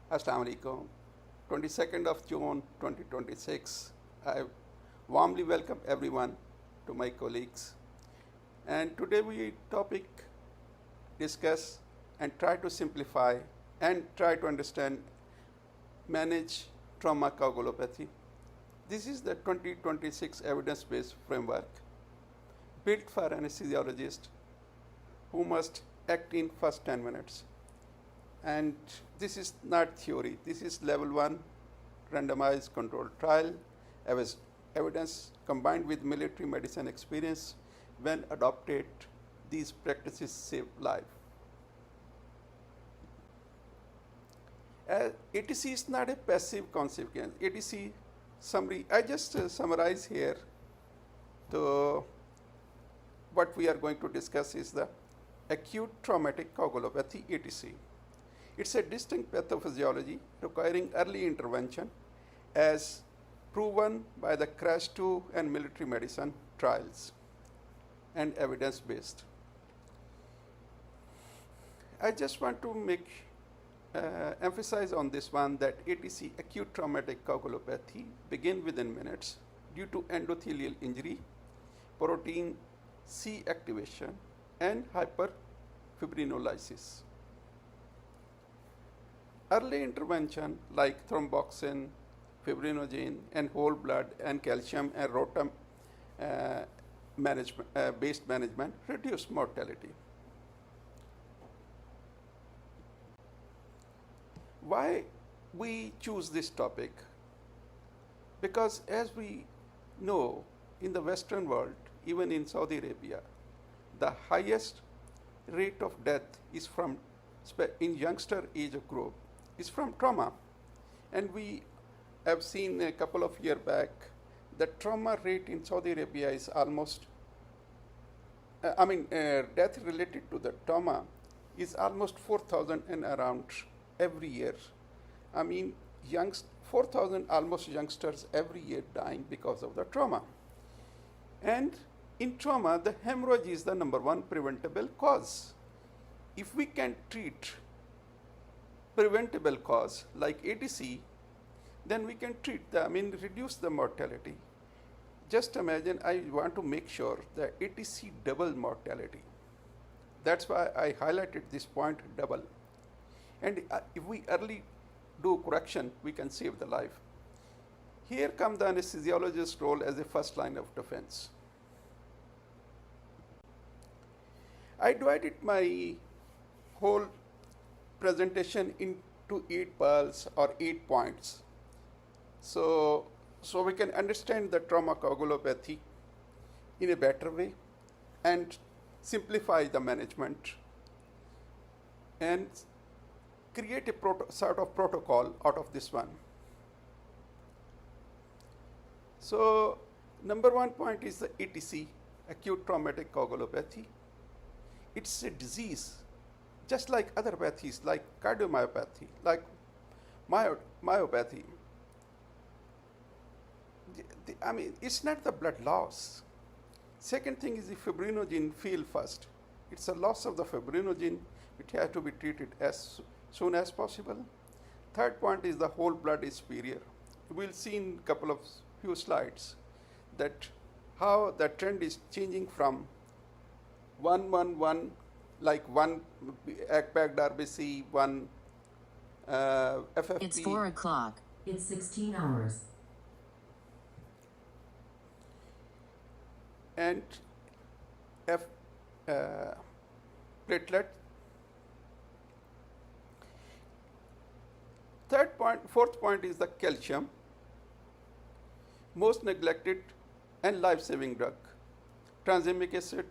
Assalamu alaikum. 22nd of June 2026. I warmly welcome everyone to my colleagues. And today we topic discuss and try to simplify and try to understand manage trauma coagulopathy. This is the 2026 evidence-based framework built for anesthesiologists who must act in first 10 minutes. And this is not theory, this is level 1 randomized controlled trial evidence combined with military medicine experience. When adopted, these practices save life. ATC is not a passive consequence. ATC summary, I just summarize here. So what we are going to discuss is the acute traumatic coagulopathy, ATC. It's a distinct pathophysiology requiring early intervention as proven by the CRASH 2 and military medicine trials and evidence-based. I just want to emphasize on this one that ATC, acute traumatic coagulopathy, begin within minutes due to endothelial injury, protein C activation, and hyperfibrinolysis. Early intervention like thromboxane, fibrinogen, and whole blood and calcium and rotem based management reduce mortality. Why we choose this topic? Because as we know, in the Western world, even in Saudi Arabia, the highest rate of death is from in youngster age group is from trauma. And we have seen a couple of years back the trauma rate in Saudi Arabia is almost, death related to the trauma is almost 4,000 and around every year. 4,000 almost youngsters every year dying because of the trauma. And in trauma, the hemorrhage is the number one preventable cause. If we can treat preventable cause like ATC, then we can reduce the mortality. Just imagine, I want to make sure that ATC double mortality. That's why I highlighted this point, double. And if we early do correction, we can save the life. Here comes the anesthesiologist's role as a first line of defense. I divided my whole presentation into 8 pearls or 8 points. So we can understand the trauma coagulopathy in a better way and simplify the management and create a sort of protocol out of this one. So number 1 point is the ATC, acute traumatic coagulopathy. It's a disease just like other pathies, like cardiomyopathy, like myopathy. It's not the blood loss. Second thing is the fibrinogen fail first. It's a loss of the fibrinogen which has to be treated as soon as possible. Third point is the whole blood is superior. We'll see in few slides that how the trend is changing from 111, like 1 packed RBC, 1 FFP. It's 4 o'clock. It's 16 hours. And platelet. Fourth point is the calcium, most neglected and life-saving drug. Tranexamic acid,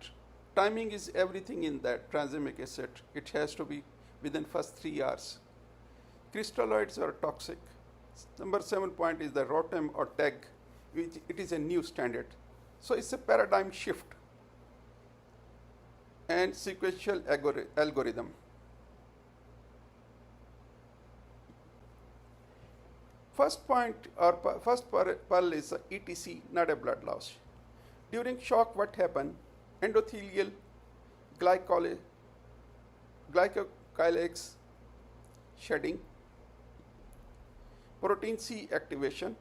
timing is everything in that tranexamic acid. It has to be within first 3 hours. Crystalloids are toxic. Number 7 point is the rotem or TEG, which it is a new standard. So it's a paradigm shift and sequential algorithm. First point or first pearl is ETC, not a blood loss. During shock, what happened? Endothelial glycocalyx shedding protein C activation,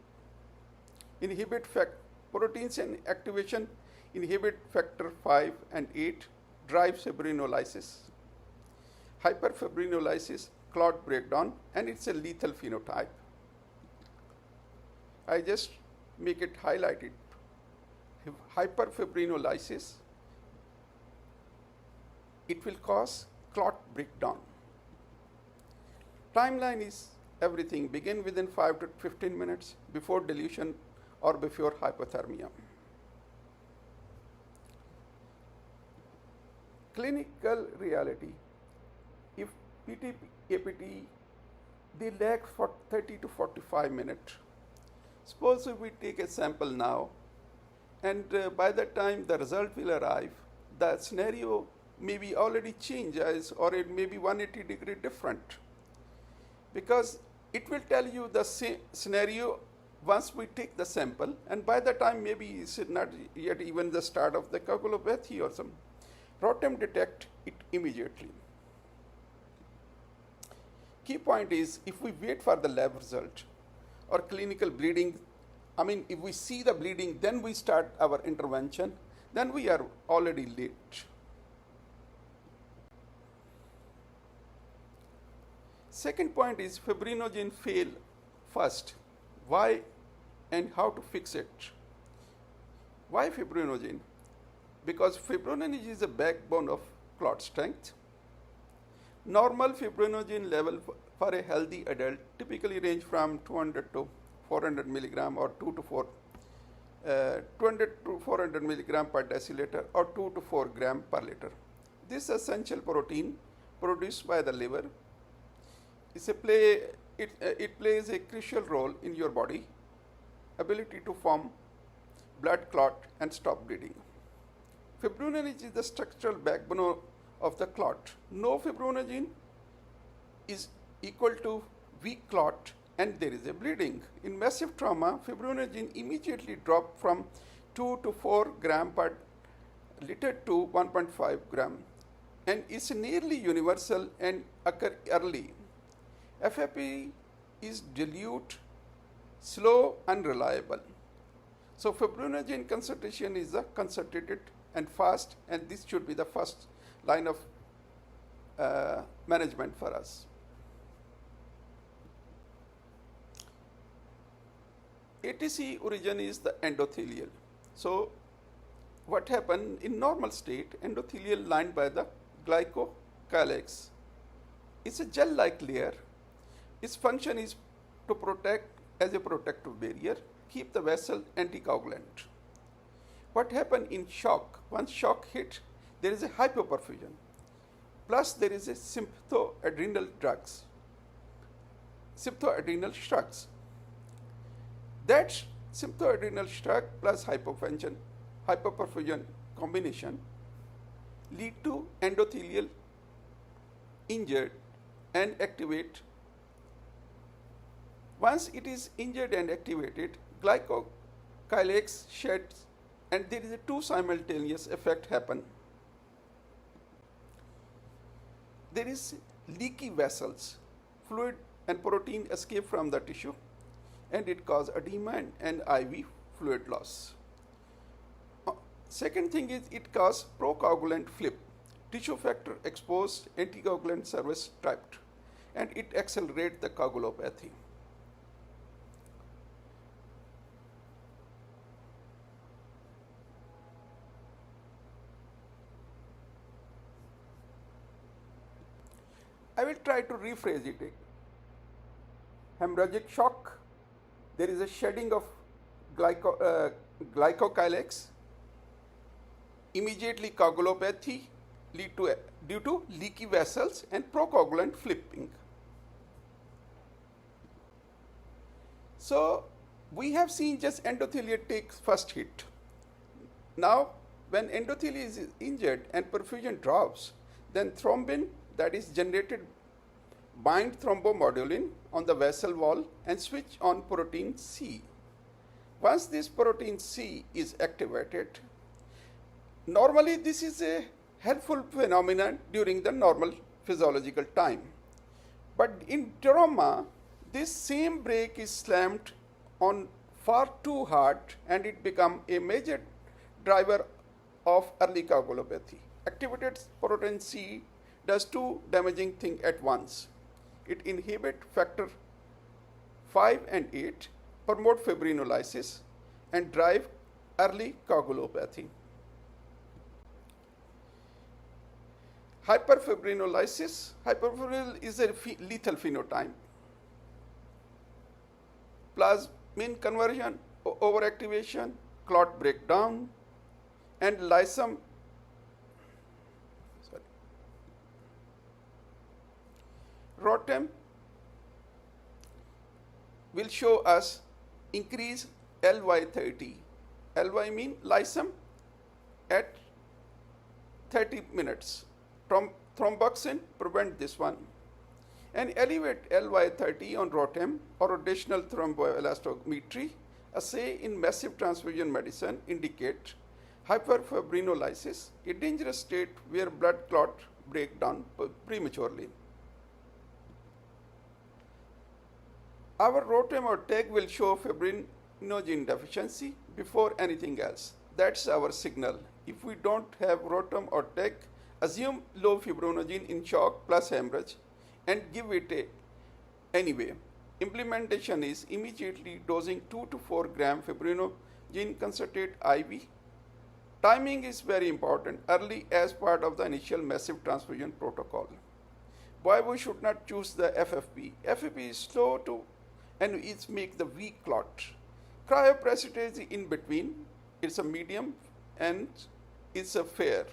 proteins and activation inhibit factor 5 and 8, drives fibrinolysis, hyperfibrinolysis, clot breakdown, and it's a lethal phenotype. I just make it highlighted. Hyperfibrinolysis, it will cause clot breakdown. Timeline is everything. Begin within 5 to 15 minutes before dilution or before hypothermia. Clinical reality. If PT, APT, they lag for 30 to 45 minutes. Suppose if we take a sample now, and by the time the result will arrive, the scenario may be already changed or it may be 180-degree different. Because it will tell you the same scenario once we take the sample, and by the time maybe it's not yet even the start of the coagulopathy or some. Rotem detect it immediately. Key point is, if we wait for the lab result or clinical bleeding, if we see the bleeding, then we start our intervention, then we are already late. Second point is fibrinogen fail first. Why and how to fix it? Why fibrinogen? Because fibrinogen is the backbone of clot strength. Normal fibrinogen level for a healthy adult typically range from 200 to 400 milligram or 200 to 400 milligram per deciliter or 2 to 4 gram per liter. This essential protein produced by the liver it plays a crucial role in your body ability to form blood clot and stop bleeding. Fibrinogen is the structural backbone of the clot. No fibrinogen is equal to weak clot and there is a bleeding. In massive trauma, fibrinogen immediately drops from 2 to 4 gram per liter to 1.5 gram and is nearly universal and occur early. FAP is dilute, slow, unreliable. So fibrinogen concentration is concentrated and fast, and this should be the first line of management for us. ATC origin is the endothelial. So what happened in normal state, endothelial lined by the glycocalyx. It's a gel-like layer. Its function is to protect as a protective barrier, keep the vessel anticoagulant. What happened in shock? Once shock hit, there is a hypoperfusion. Plus there is a symptoadrenal shrugs. That symptoadrenal shrug plus hypoperfusion combination lead to endothelial injured and activate. Once it is injured and activated, glycocalyx sheds and there is a two simultaneous effect happen. There is leaky vessels, fluid and protein escape from the tissue and it causes edema and IV fluid loss. Second thing is it causes procoagulant flip, tissue factor exposed, anticoagulant service trapped, and it accelerates the coagulopathy. I will try to rephrase it. Hemorrhagic shock, there is a shedding of glycocalyx, immediately coagulopathy due to leaky vessels and procoagulant flipping. So we have seen just endothelium takes first hit. Now when endothelium is injured and perfusion drops, then thrombin that is generated bind thrombomodulin on the vessel wall and switch on protein C. Once this protein C is activated, normally this is a helpful phenomenon during the normal physiological time. But in trauma, this same brake is slammed on far too hard and it becomes a major driver of early coagulopathy. Activated protein C does two damaging things at once. It inhibits factor 5 and 8, promote fibrinolysis, and drive early coagulopathy. Hyperfibrinolysis. Hyperfibrinolysis is a lethal phenotype. Plasmin conversion, overactivation, clot breakdown, and lysum. Rotem will show us increase LY30. LY mean lysum at 30 minutes. Thromboxane prevent this one. And elevate LY30 on rotem or rotational thromboelastometry assay in massive transfusion medicine indicate hyperfibrinolysis, a dangerous state where blood clot break down prematurely. Our rotem or TAG will show fibrinogen deficiency before anything else. That's our signal. If we don't have rotem or TAG, assume low fibrinogen in shock plus hemorrhage and give it anyway. Implementation is immediately dosing 2 to 4 gram fibrinogen concentrate IV. Timing is very important early as part of the initial massive transfusion protocol. Why we should not choose the FFP? FFP is slow to and it makes the weak clot. Cryoprecipitate is in between. It's a medium and it's a fair.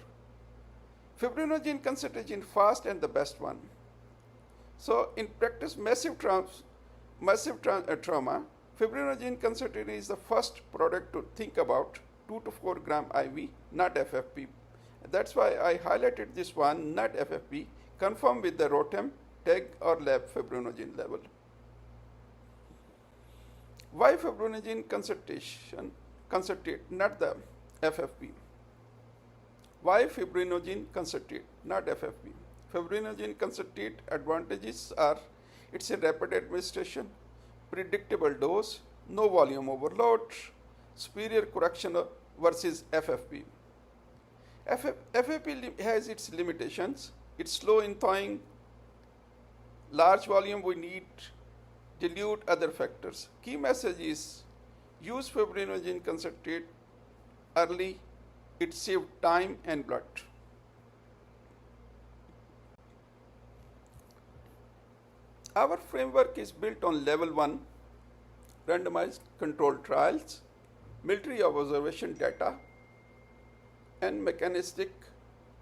Fibrinogen concentration fast and the best one. So in practice, massive trauma, fibrinogen concentration is the first product to think about, 2 to 4 gram IV, not FFP. That's why I highlighted this one, not FFP, confirm with the rotem, TAG or lab fibrinogen level. Why fibrinogen concentrate, not the FFP? Why fibrinogen concentrate, not FFP? Fibrinogen concentrate advantages are it's a rapid administration, predictable dose, no volume overload, superior correction versus FFP. FFP has its limitations. It's slow in thawing, large volume we need, dilute other factors. Key message is use fibrinogen concentrate early. It saves time and blood. Our framework is built on level 1 randomized controlled trials, military observation data, and mechanistic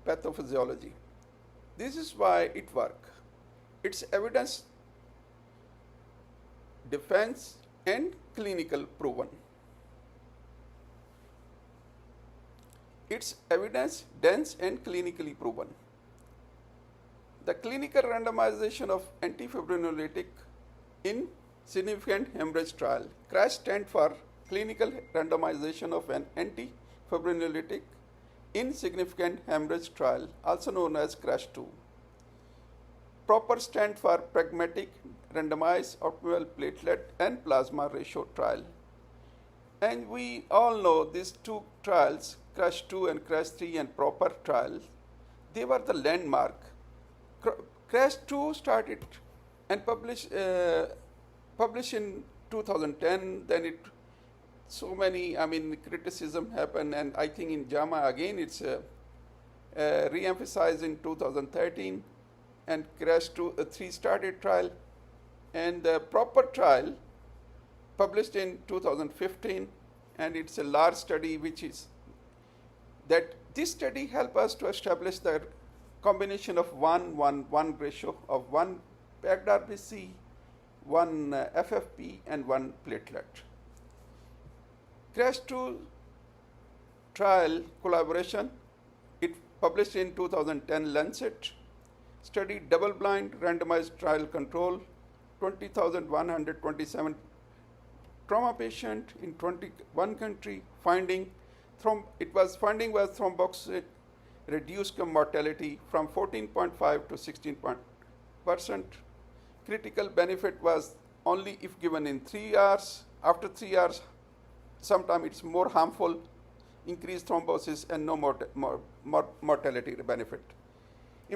pathophysiology. This is why it works. It's evidence, defense, and clinical proven. It's evidence dense and clinically proven. The clinical randomization of antifibrinolytic in significant hemorrhage trial. CRASH stands for clinical randomization of an antifibrinolytic in significant hemorrhage trial, also known as CRASH-2. PROPER stands for pragmatic randomized optimal platelet and plasma ratio trial. And we all know these two trials, CRASH-2 and CRASH-3 and PROPER trials, they were the landmark. CRASH-2 started and published in 2010. Then so many criticism happened, and I think in JAMA again it's re-emphasized in 2013. And CRASH-3 started trial, and the PROPER trial published in 2015, and it's a large study which is that this study helped us to establish the combination of 1-1-1 ratio of 1 packed RBC, 1 FFP, and 1 platelet. CRASH-2 trial collaboration, it published in 2010 Lancet, study double-blind randomized trial control, 20,127 trauma patient in 21 country. Finding was thromboxane reduced mortality from 14.5 to 16%. Critical benefit was only if given in 3 hours. After 3 hours, sometimes it's more harmful, increased thrombosis and no mortality benefit.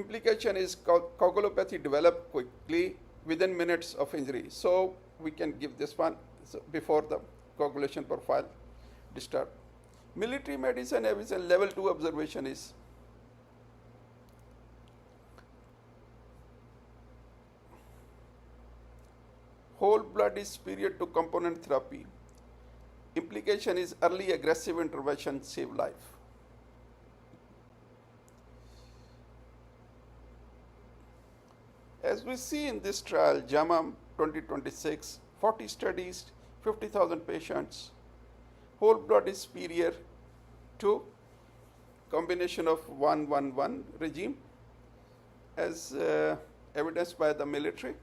Implication is coagulopathy develop quickly within minutes of injury. So we can give this one before the coagulation profile disturb. Military medicine evidence level 2 observation is whole blood is superior to component therapy. Implication is early aggressive intervention save life. As we see in this trial, JAMA 2026, 40 studies, 50,000 patients, whole blood is superior to combination of 1-1-1 regime as evidenced by the military.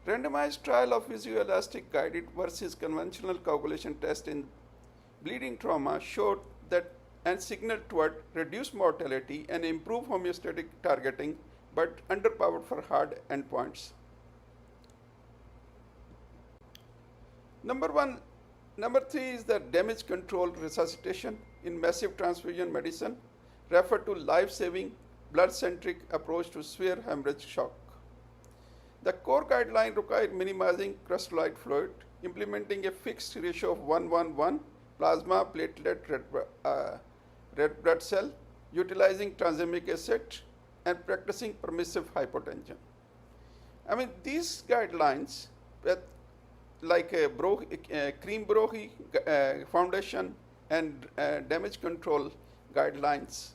Randomized trial of viscoelastic guided versus conventional coagulation test in bleeding trauma showed that and signaled toward reduced mortality and improved homeostatic targeting, but underpowered for hard endpoints. Number 3 is the damage control resuscitation in massive transfusion medicine, referred to life-saving blood-centric approach to severe hemorrhage shock. The core guideline required minimizing crystalloid fluid, implementing a fixed ratio of 1-1-1 plasma platelet red blood cell, utilizing tranexamic acid, and practicing permissive hypotension. I mean, these guidelines, like Cream-Brohi Foundation and damage control guidelines,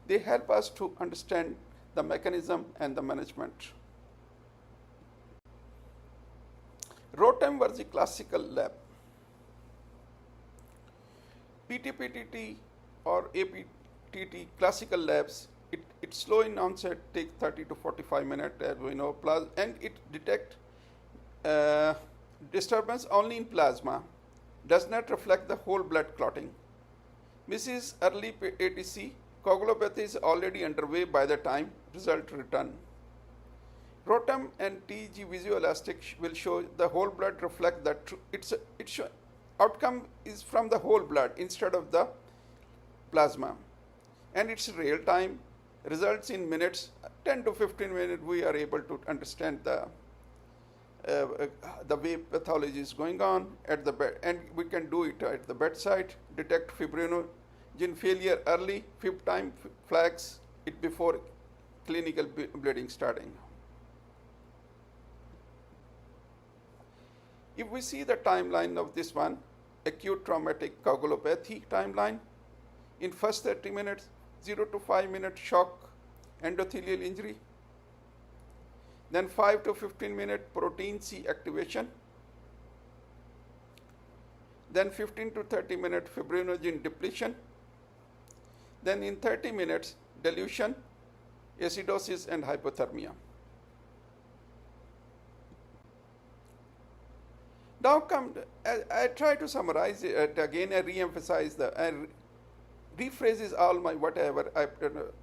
they help us to understand the mechanism and the management. ROTEM was the classical lab. PTPTT or APTT classical labs, it's slow in onset, take 30 to 45 minutes, as we know, and it detect disturbance only in plasma, does not reflect the whole blood clotting. Misses early ATC, coagulopathy is already underway by the time result return. ROTEM and TEG viscoelastic will show the whole blood reflect that outcome is from the whole blood instead of the plasma, and it's real time, results in minutes, 10 to 15 minutes. We are able to understand the way pathology is going on at the bed, and we can do it at the bedside. Detect fibrinogen failure early, fifth time flags it before clinical bleeding starting. If we see the timeline of this one, acute traumatic coagulopathy timeline, in first 30 minutes, 0 to 5 minute shock, endothelial injury, then 5 to 15 minute protein C activation, then 15 to 30 minute fibrinogen depletion, then in 30 minutes dilution, acidosis and hypothermia. Now I try to summarize it again. I re-emphasize rephrases all my whatever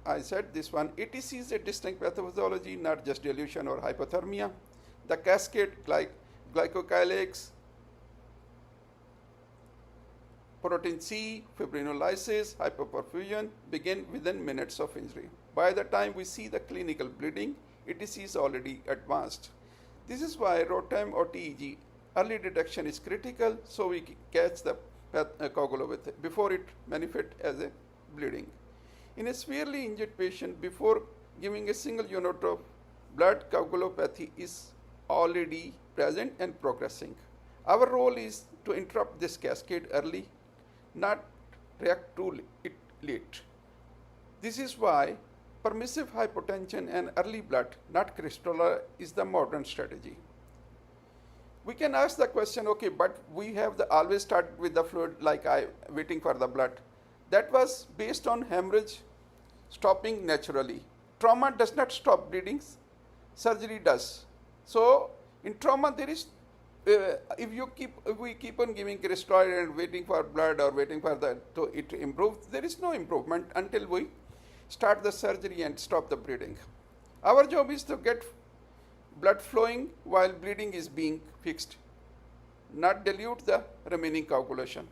I said. This one, ATC is a distinct pathophysiology, not just dilution or hypothermia. The cascade glycocalyx, protein C, fibrinolysis, hypoperfusion begin within minutes of injury. By the time we see the clinical bleeding, ATC is already advanced. This is why ROTEM or TEG early detection is critical, so we catch the coagulopathy before it manifests as a bleeding. In a severely injured patient, before giving a single unit of blood, coagulopathy is already present and progressing. Our role is to interrupt this cascade early, not react too late. This is why permissive hypotension and early blood, not crystalloid, is the modern strategy. We can ask the question, okay, but we have always start with the fluid, like waiting for the blood. That was based on hemorrhage stopping naturally. Trauma does not stop bleedings, surgery does. So in trauma there is, if we keep on giving crystalloid and waiting for blood or waiting for it to improve, there is no improvement until we start the surgery and stop the bleeding. Our job is to get blood flowing while bleeding is being fixed, not dilute the remaining coagulation.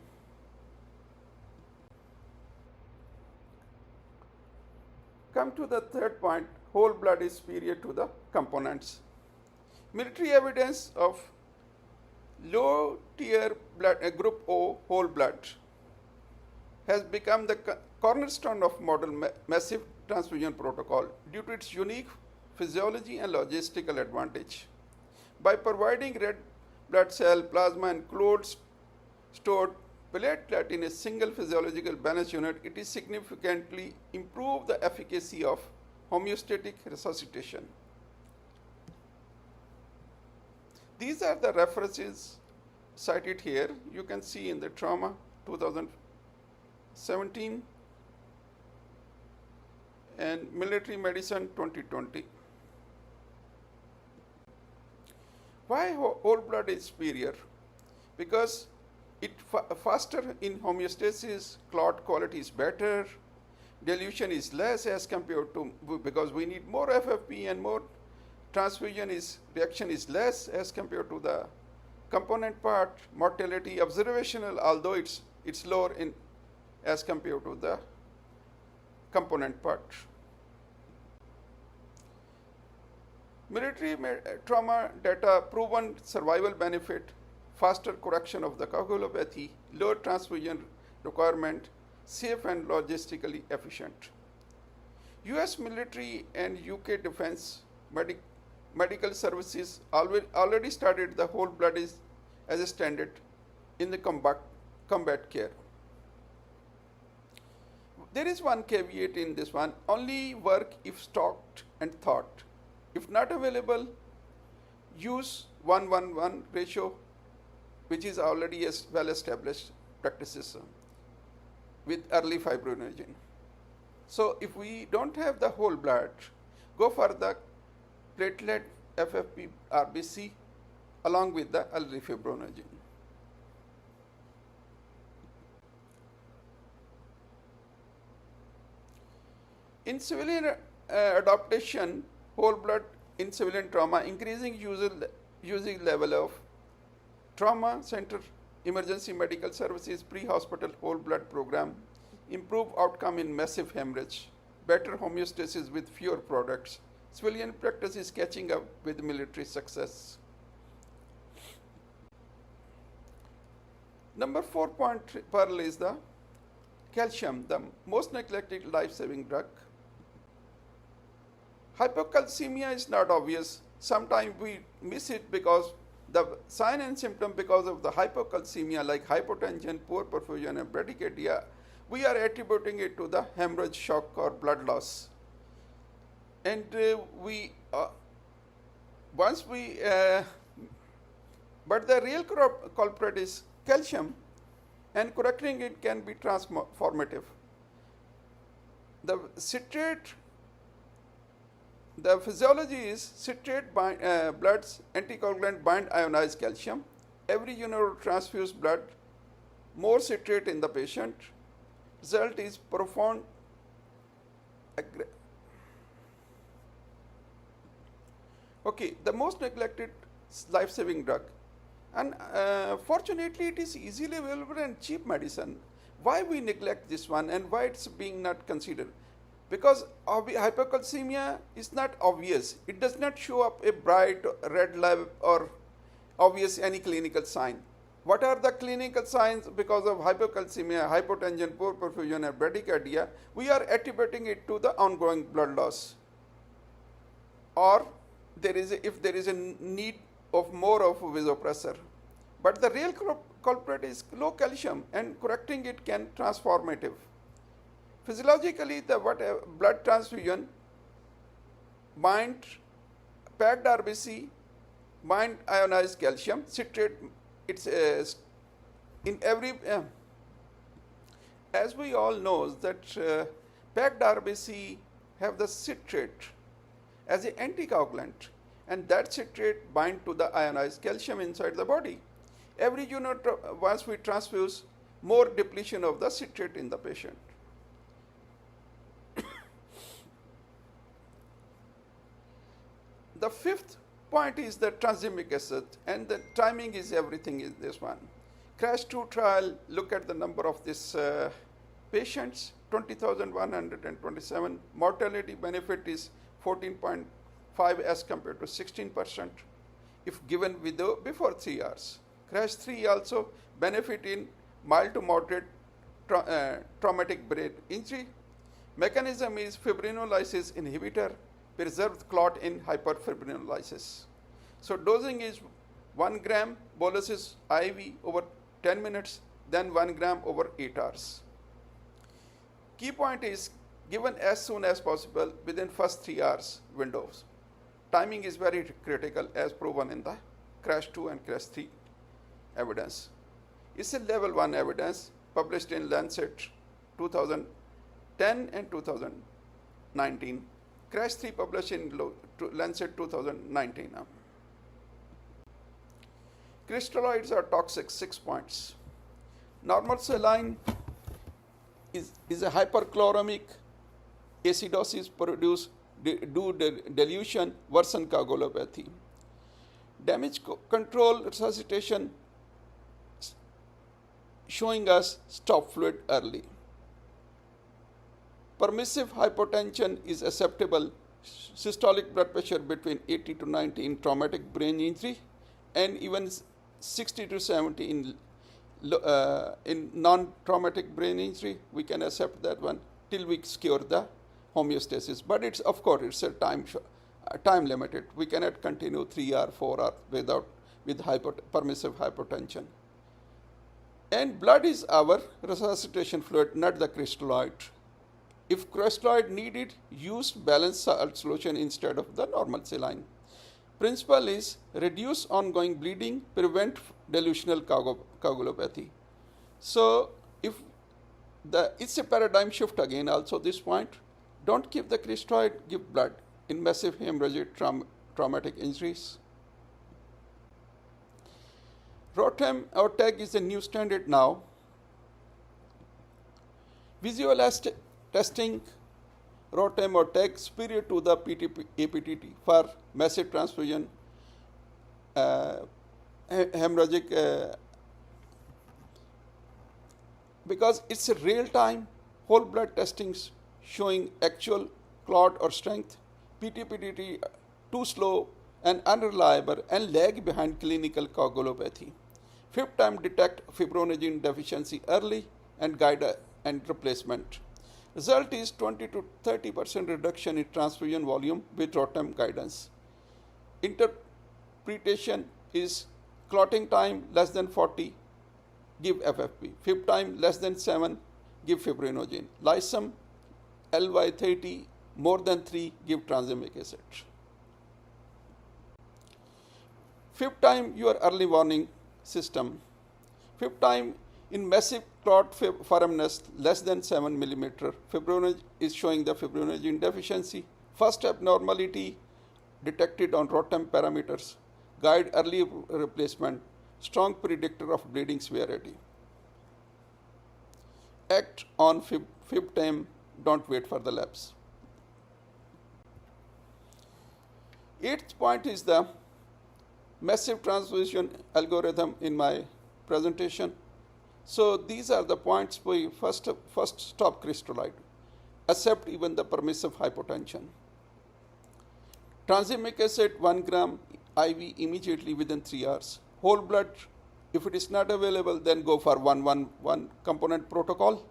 Come to the third point, whole blood is superior to the components. Military evidence of low tier blood, group O whole blood has become the cornerstone of modern massive transfusion protocol due to its unique physiology and logistical advantage. By providing red blood cell, plasma, and cold stored platelet in a single physiological balance unit, it is significantly improved the efficacy of homeostatic resuscitation. These are the references cited here. You can see in the trauma 2017 and military medicine 2020. Why whole blood is superior? Because it faster in homeostasis, clot quality is better, dilution is less as compared to, because we need more FFP and more transfusion reaction is less as compared to the component part. Mortality observational, although it's lower in as compared to the component part. Military trauma data proven survival benefit, faster correction of the coagulopathy, lower transfusion requirement, safe and logistically efficient. US military and UK defense medical services already started the whole blood as a standard in the combat care. There is one caveat in this one, only work if stocked and thought. If not available, use 1:1:1 ratio, which is already a well-established practices with early fibrinogen. So if we don't have the whole blood, go for the platelet FFP RBC along with the early fibrinogen. In civilian adaptation, whole blood in civilian trauma, increasing usage level of trauma center, emergency medical services, pre-hospital whole blood program, improve outcome in massive hemorrhage, better homeostasis with fewer products. Civilian practice is catching up with military success. Number 4 point pearl is the calcium, the most neglected life-saving drug. Hypocalcemia is not obvious. Sometimes we miss it because the sign and symptom because of the hypocalcemia like hypotension, poor perfusion, and bradycardia, we are attributing it to the hemorrhage, shock, or blood loss. And but the real culprit is calcium, and correcting it can be transformative. The physiology is citrate blood's anticoagulant bind ionized calcium. Every unit transfused blood, more citrate in the patient. Result is profound the most neglected life-saving drug. And fortunately, it is easily available and cheap medicine. Why we neglect this one and why it's being not considered? Because hypocalcemia is not obvious. It does not show up a bright red lab or obvious any clinical sign. What are the clinical signs because of hypocalcemia, hypotension, poor perfusion, and bradycardia? We are attributing it to the ongoing blood loss. Or if there is a need of more of vasopressor. But the real culprit is low calcium, and correcting it can transformative. Physiologically, the blood transfusion bind packed RBC, bind ionized calcium, citrate. It's in every. As we all know that packed RBC have the citrate as an anticoagulant, and that citrate bind to the ionized calcium inside the body. Every unit, once we transfuse, more depletion of the citrate in the patient. The fifth point is the transemic acid, and the timing is everything in this one. CRASH 2 trial, look at the number of these patients, 20,127. Mortality benefit is 14.5 as compared to 16% if given before 3 hours. CRASH 3 also benefit in mild to moderate traumatic brain injury. Mechanism is fibrinolysis inhibitor, preserved clot in hyperfibrinolysis. So dosing is 1 gram bolus is IV over 10 minutes, then 1 gram over 8 hours. Key point is given as soon as possible within first 3 hours windows. Timing is very critical as proven in the CRASH 2 and CRASH 3 evidence. It's a level 1 evidence published in Lancet 2010 and 2019. CRASH 3 published in Lancet 2019 now. Crystalloids are toxic, 6 points. Normal saline is a hyperchloremic acidosis produce dilution worsen coagulopathy. Damage control resuscitation showing us stop fluid early. Permissive hypotension is acceptable. Systolic blood pressure between 80 to 90 in traumatic brain injury, and even 60 to 70 in non-traumatic brain injury. We can accept that one till we secure the homeostasis. But it's of course it's a time limited. We cannot continue 3 or 4 hours with permissive hypotension. And blood is our resuscitation fluid, not the crystalloid. If crystalloid needed, use balanced salt solution instead of the normal saline. Principle is reduce ongoing bleeding, prevent delusional coagulopathy. So it's a paradigm shift again also this point. Don't give the crystalloid, give blood in massive hemorrhagic traumatic injuries. ROTEM or TAG is a new standard now. Visual testing ROTEM or TAG superior to the APTT for massive transfusion hemorrhagic because it's a real time whole blood testings showing actual clot or strength. PTPTT too slow and unreliable and lag behind clinical coagulopathy. Fifth time detect fibrinogen deficiency early and guide and replacement. Result is 20 to 30% reduction in transfusion volume with ROTEM guidance. Interpretation is clotting time less than 40, give FFP. Fifth time less than 7, give fibrinogen. Lysum LY30 more than 3, give tranexamic acid. Fifth time your early warning system. Fifth time in massive clot firmness less than 7 millimeter, fibrinogen is showing the fibrinogen deficiency. First abnormality detected on ROTEM parameters. Guide early replacement, strong predictor of bleeding severity. Act on fifth time, don't wait for the labs. Eighth point is the massive transfusion algorithm in my presentation. So these are the points we first stop crystalloid, accept even the permissive hypotension. Tranexamic acid 1 gram IV immediately within 3 hours. Whole blood, if it is not available, then go for 1 component protocol.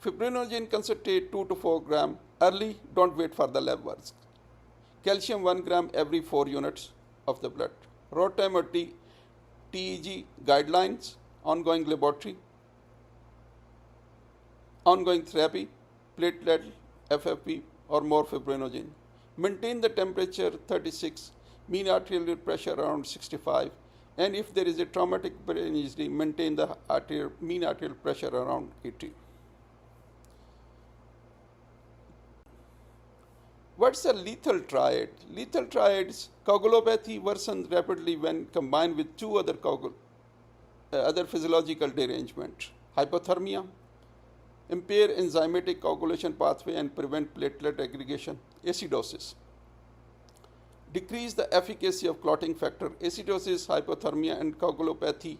Fibrinogen concentrate 2 to 4 gram early, don't wait for the lab works. Calcium 1 gram every 4 units of the blood. ROTEM or TEG guidelines, ongoing laboratory, ongoing therapy, platelet, FFP or more fibrinogen. Maintain the temperature 36, mean arterial pressure around 65, and if there is a traumatic brain injury, maintain the mean arterial pressure around 80. What's a lethal triad? Lethal triads, coagulopathy worsens rapidly when combined with 2 other physiological derangement. Hypothermia, impair enzymatic coagulation pathway and prevent platelet aggregation. Acidosis. decrease the efficacy of clotting factor. Acidosis, hypothermia, and coagulopathy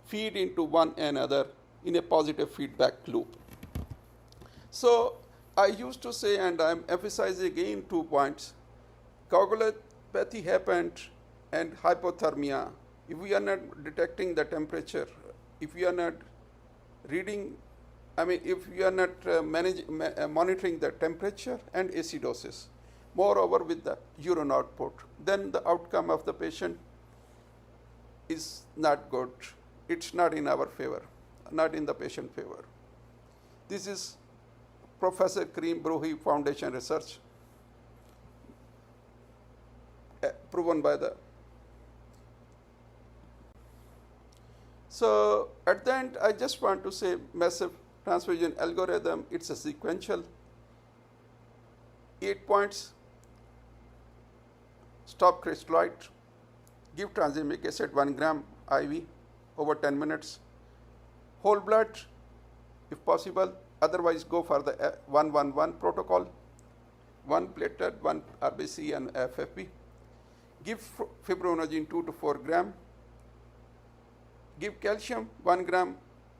feed into one another in a positive feedback loop. So I used to say, and I'm emphasizing again 2 points, coagulopathy happened and hypothermia. If we are not detecting the temperature, if we are not reading, if we are not monitoring the temperature and acidosis, moreover with the urine output, then the outcome of the patient is not good. It's not in our favor, not in the patient favor. This is Professor Karim Brohi Foundation research proven by the. So at the end, I just want to say massive transfusion algorithm, it's a sequential 8 points. Stop crystalloid, give tranexamic acid 1 gram IV over 10 minutes, whole blood if possible, otherwise go for the 1-1-1 protocol, 1 platelet, 1 RBC and FFP, give fibrinogen 2 to 4 gram, give calcium 1 gram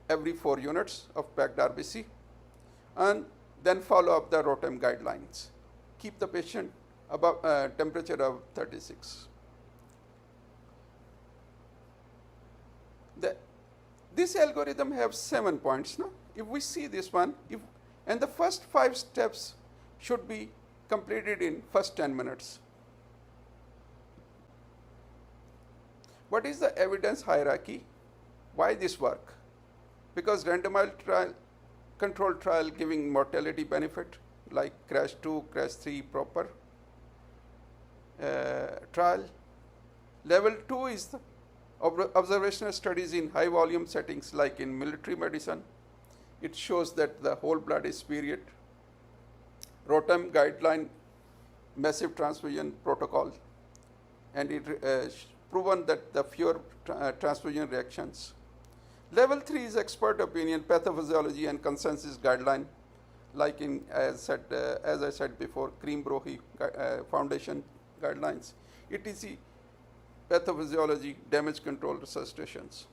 every 4 units of packed RBC, and then follow up the ROTEM guidelines. Keep the patient above temperature of 36. This algorithm has 7 points. No? If we see this one, and the first 5 steps should be completed in first 10 minutes. What is the evidence hierarchy? Why this work? Because randomized trial, controlled trial giving mortality benefit like CRASH 2, CRASH 3 proper trial. Level 2 is the observational studies in high volume settings like in military medicine. It shows that the whole blood is superior. ROTEM guideline massive transfusion protocol, and it proven that the fewer transfusion reactions. Level 3 is expert opinion, pathophysiology and consensus guideline, like in as I said before, Karim Brohi Foundation guidelines, etc. Pathophysiology, damage control, resuscitations.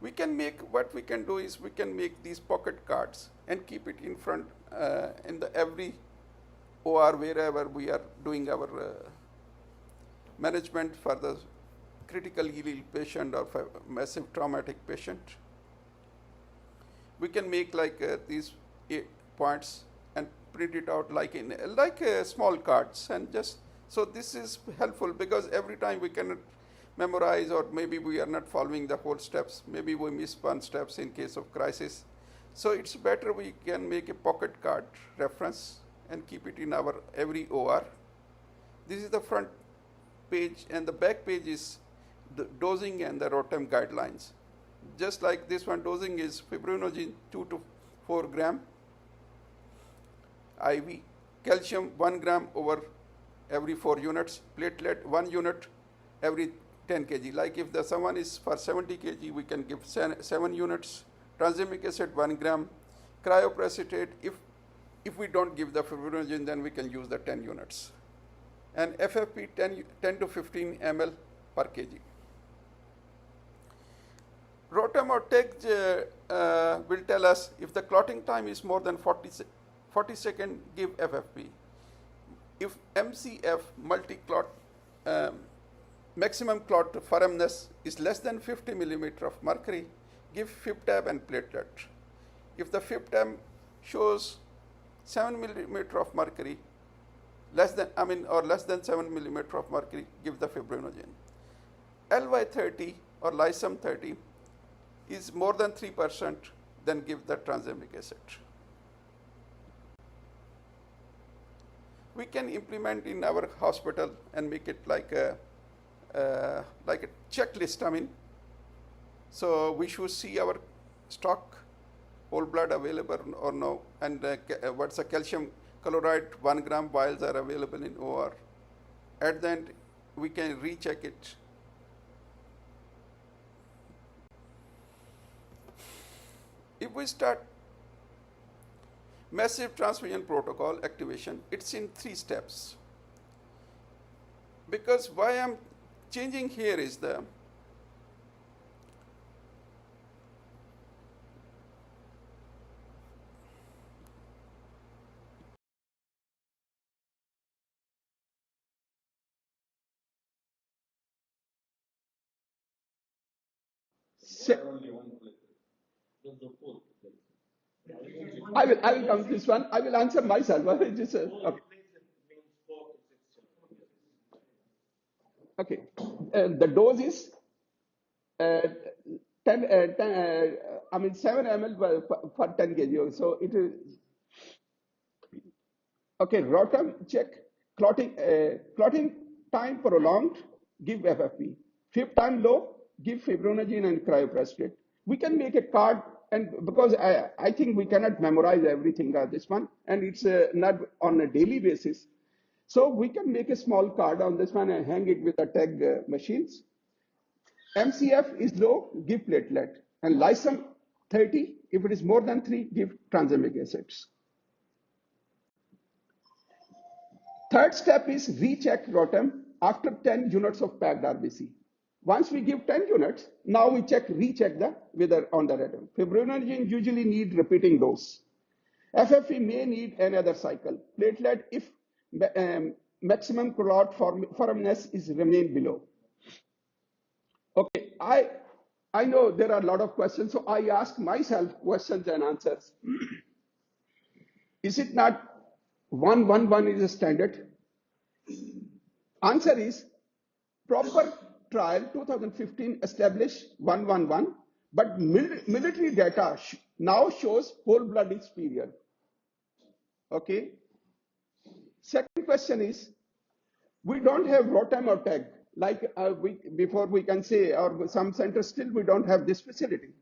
We can make, what we can do is we can make these pocket cards and keep it in front in the every OR wherever we are doing our management for the critically ill patient or for massive traumatic patient. We can make like these 8 points and print it out like in small cards, and just so this is helpful because every time we cannot memorize, or maybe we are not following the whole steps, maybe we miss one steps in case of crisis. So it's better we can make a pocket card reference and keep it in our every OR. This is the front page, and the back page is the dosing and the ROTEM guidelines. Just like this one, dosing is fibrinogen 2 to 4 gram IV, calcium 1 gram over every 4 units, platelet 1 unit every 10 kg. Like if the someone is for 70 kg, we can give 7 units, tranexamic acid 1 gram, cryoprecipitate. If we don't give the fibrinogen, then we can use the 10 units. And FFP 10 to 15 ml per kg. ROTEM or TEG will tell us if the clotting time is more than 40 seconds, give FFP. If MCF, multi-clot, maximum clot firmness is less than 50 millimeter of mercury, give FibTab and platelet. If the FibTab shows 7 millimeter of mercury, less than 7 millimeter of mercury, give the fibrinogen. LY30 or lysum 30 is more than 3%, then give the tranexamic acid. We can implement in our hospital and make it like a checklist. So we should see our stock, whole blood available or no, and what's the calcium chloride 1 gram vials are available in OR. At the end, we can recheck it. If we start, Massive transfusion protocol activation, it's in 3 steps. Because why I'm changing here is the I will come to this one. I will answer myself. Just, okay. Okay. The dose is uh, 10, I mean 7 ml per 10 kg. So it is, okay, rotem check, clotting time prolonged, give FFP. Fifth time low, give fibrinogen and cryoprecipitate. We can make a card, and because I think we cannot memorize everything this one, and it's not on a daily basis. So we can make a small card on this one and hang it with the tag machines. MCF is low, give platelet. And lysine 30, if it is more than 3, give tranexamic acids. Third step is recheck rotem after 10 units of packed RBC. Once we give 10 units, now we recheck the whether on the rotem. Fibrinogen usually need repeating dose. FFP may need another cycle. Platelet, if maximum clot firmness is remain below. Okay, I know there are a lot of questions, so I ask myself questions and answers. Is it not 111 is a standard? Answer is proper trial 2015 established 111, but military data now shows whole blood is superior. Okay. Second question is, we don't have rotem or tag like before we can say, or some centers still we don't have this facility.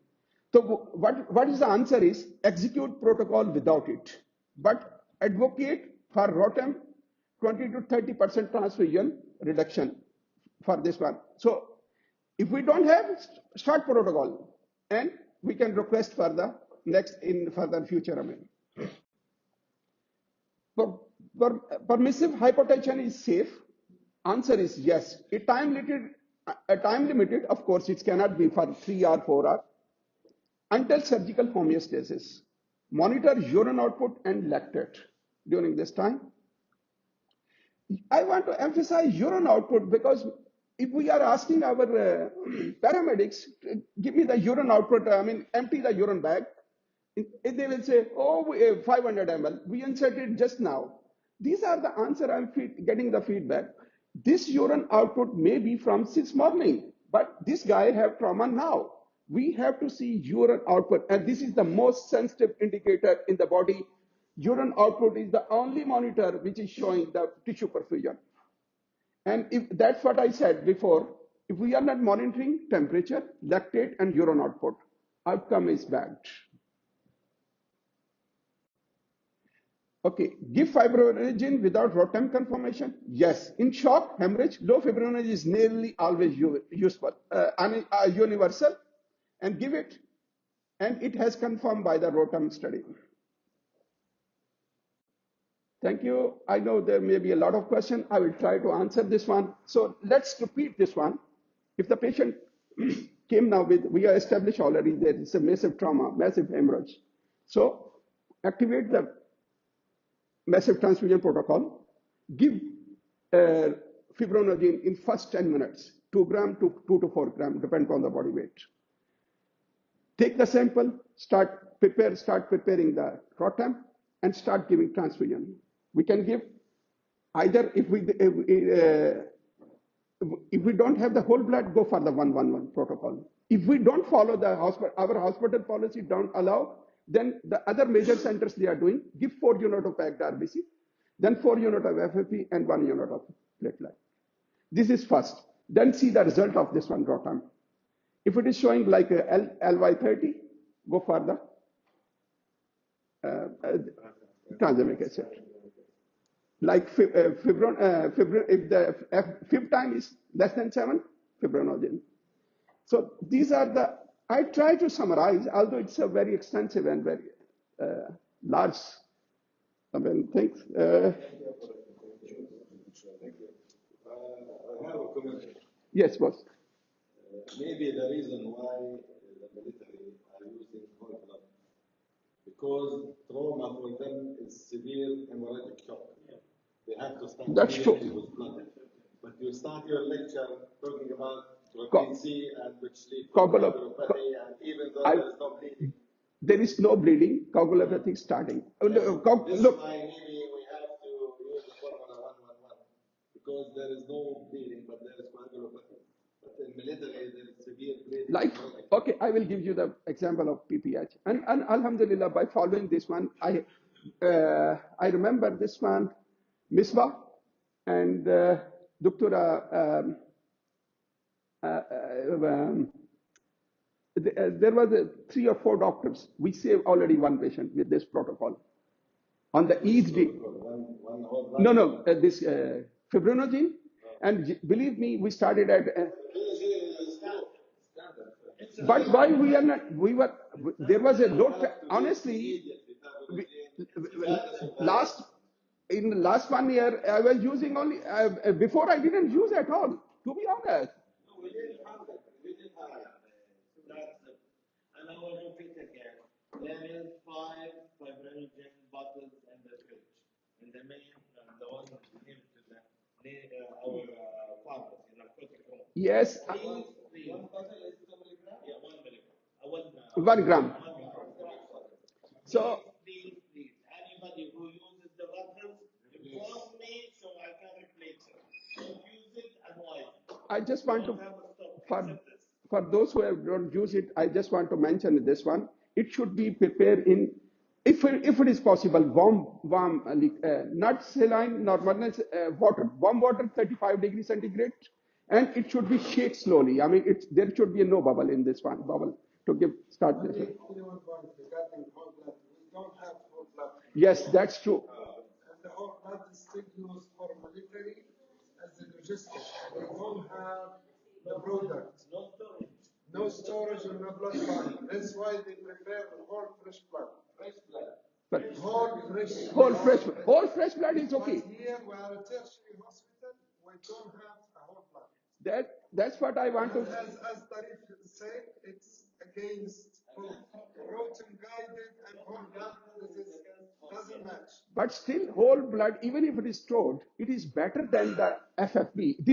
So what is the answer is execute protocol without it, but advocate for rotem 20 to 30% transfusion reduction for this one. So if we don't have, start protocol, and we can request for the next in further future. I mean, permissive hypotension is safe. Answer is yes. A time limited, of course, it cannot be for 3 or 4 hours until surgical homeostasis. Monitor urine output and lactate during this time. I want to emphasize urine output because if we are asking our paramedics, give me the urine output, I mean, empty the urine bag, they will say, oh, 500 ml, we inserted just now. These are the answer I'm getting the feedback. This urine output may be from since morning, but this guy have trauma now. We have to see urine output, and this is the most sensitive indicator in the body. Urine output is the only monitor which is showing the tissue perfusion. And if that's what I said before, if we are not monitoring temperature, lactate, and urine output, outcome is bad. Okay, give fibrinogen without rotem confirmation? Yes. In shock, hemorrhage, low fibrinogen is nearly always useful, universal, and give it, and it has confirmed by the rotem study. Thank you. I know there may be a lot of questions. I will try to answer this one. So let's repeat this one. If the patient came now with, we are established already there is a massive trauma, massive hemorrhage. So activate the massive transfusion protocol, give fibrinogen in first 10 minutes, 2 gram to 2 to 4 gram, depends on the body weight. Take the sample, start preparing the rotem, and start giving transfusion. We can give either if we don't have the whole blood, go for the 111 protocol. If we don't follow the our hospital policy don't allow, then the other major centers they are doing, give 4 units of packed RBC, then 4 units of FFP and 1 unit of platelet. This is first. Then see the result of this one rotem. If it is showing like a LY30, go for the tranexamic acid. Like if the fifth time is less than 7, fibrinogen. So these are the, I try to summarize, although it's a very extensive and very large I mean, thanks. I have a comment. Yes, boss. Maybe the reason why the military are using whole blood because trauma for them is severe hemorrhagic shock. They have to start That's true. immediately with blood. But you start your lecture talking about Co- protein C and which lead to Coagulopathy. coagulopathy, and even though I- there is no bleeding. There is no bleeding. Coagulopathy starting. This Look, is why maybe we have to use the formula 111 because there is no bleeding, but there is coagulopathy. But in military, there is severe bleeding. like, okay, I will give you the example of PPH. And Alhamdulillah, by following this one, I remember this one, Misbah and Dr. There was 3 or 4 doctors. We saved already 1 patient with this protocol. On the each day. One whole blood. No, this fibrinogen. And believe me, we started at. But why we are not? There was a low. Honestly, we, in the last 1 year, I was using only. Before I didn't use at all. To be honest. We didn't have that. We didn't have that. And I will repeat again. There is 5 fibrinogen bottles in the fridge. In the main, the one near to our pharmacy, narcotic room. Yes. Please. 1 bottle is 2 milligram? Yeah, 1 milligram. 1 gram. 1 gram. So. Please. Anybody who uses the bottles, inform me so I can replace it. Don't use it and why? I just want to, for those who don't use it, I just want to mention this one. It should be prepared in, if it is possible, warm, not saline, normal water, warm water, 35 degrees centigrade, and it should be shake slowly. I mean, there should be no bubble in this one, bubble to start this. We don't have whole blood. Yes, that's true. And the whole blood is still used for military as a logistic. We don't have the product. No storage and no blood bank. That's why they prepare whole fresh blood. Fresh blood. But Whole fresh blood is okay. But here we are a tertiary hospital. We don't have a whole blood. That's what I want to. As Tarif said, it's against protein guided and whole blood doesn't match. But still, whole blood, even if it is stored, it is better than the FFP. This